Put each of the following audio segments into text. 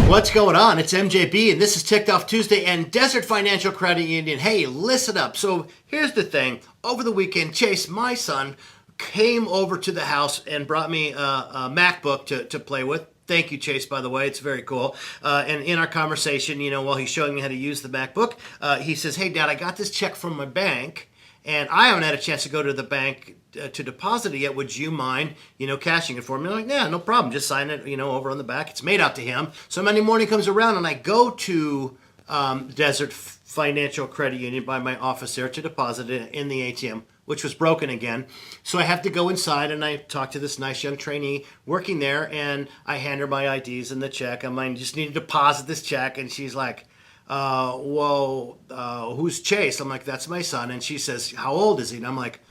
What's going on? It's MJB, and this is Ticked Off Tuesday and Desert Financial Credit Union. Hey, listen up. So here's the thing. Over the weekend, Chase, my son, came over to the house and brought me a MacBook to play with. Thank you, Chase, by the way. It's very cool. And in our conversation, while he's showing me how to use the MacBook, he says, hey, Dad, I got this check from my bank, and I haven't had a chance to go to the bank to deposit it yet. Would you mind, cashing it for me? I'm like, yeah, no problem. Just sign it, over on the back. It's made out to him. So Monday morning comes around, and I go to Desert Financial Credit Union by my office there to deposit it in the ATM, which was broken again. So I have to go inside, and I talk to this nice young trainee working there, and I hand her my IDs and the check. I'm like, just need to deposit this check. And she's like, who's Chase? I'm like, that's my son. And she says, how old is he? And I'm like,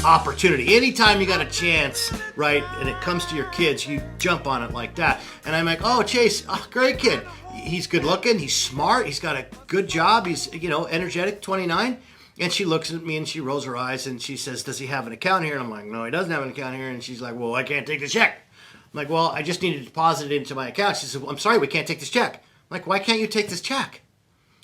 opportunity. Anytime you got a chance, right, and it comes to your kids, you jump on it like that. And I'm like, oh, Chase, great kid. He's good looking. He's smart. He's got a good job. He's, energetic, 29. And she looks at me and she rolls her eyes and she says, does he have an account here? And I'm like, no, he doesn't have an account here. And she's like, well, I can't take the check. I'm like, well, I just need to deposit it into my account. She said, well, I'm sorry, we can't take this check. I'm like, why can't you take this check?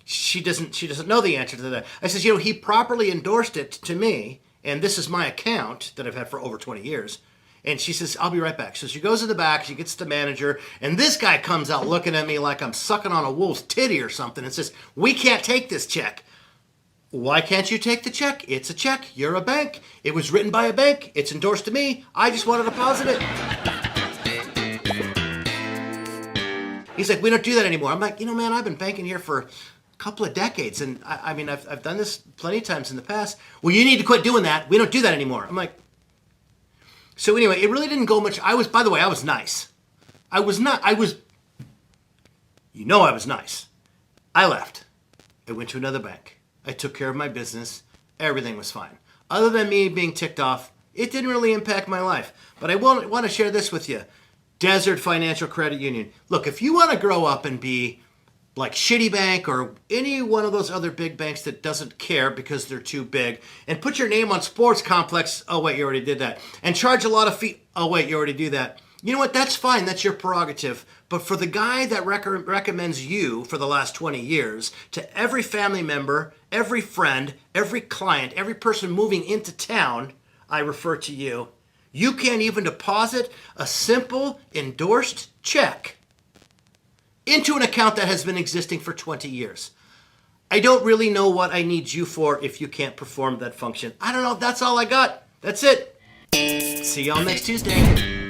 She doesn't know the answer to that. I says, he properly endorsed it to me, and this is my account that I've had for over 20 years. And she says, I'll be right back. So she goes to the back, she gets the manager, and this guy comes out looking at me like I'm sucking on a wolf's titty or something and says, we can't take this check. Why can't you take the check? It's a check. You're a bank. It was written by a bank. It's endorsed to me. I just want to deposit it. He's like, we don't do that anymore. I'm like, man, I've been banking here for couple of decades, and I've done this plenty of times in the past. Well, you need to quit doing that. We don't do that anymore. I'm like, so anyway, it really didn't go much. I was nice. I was nice. I left. I went to another bank. I took care of my business. Everything was fine. Other than me being ticked off, it didn't really impact my life. But I want to share this with you. Desert Financial Credit Union. Look, if you want to grow up and be like Shitty Bank or any one of those other big banks that doesn't care because they're too big, and put your name on Sports Complex, oh wait, you already did that, and charge a lot of fee, oh wait, you already do that. You know what, that's fine, that's your prerogative. But for the guy that recommends you for the last 20 years to every family member, every friend, every client, every person moving into town, I refer to you. You can't even deposit a simple endorsed check into an account that has been existing for 20 years. I don't really know what I need you for if you can't perform that function. I don't know. That's all I got. That's it. See y'all next Tuesday.